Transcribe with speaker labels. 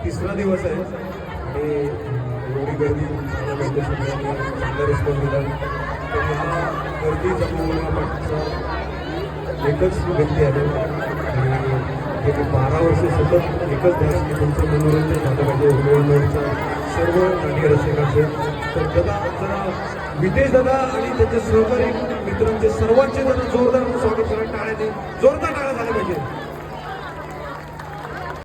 Speaker 1: तिसरा दिवस आहे आणि एवढी गर्दी चांगला रिस्पॉन्स दिला. तर ह्या गर्दी जमवण्यापाठचा एकच व्यक्ती आहे आणि गेली 12 वर्ष सतत एकच ध्यास की तुमचं मनोरंजन झालं पाहिजे उमेदवारांच्या सर्व नाट्य रसिकांचं. तर दादा जरा विदेश दादा आणि त्याचे सहकारी मित्रांचे सर्वांचे जरा जोरदार स्वागत करा. टाळ्याने जोरदार टाळ्या झाले पाहिजे.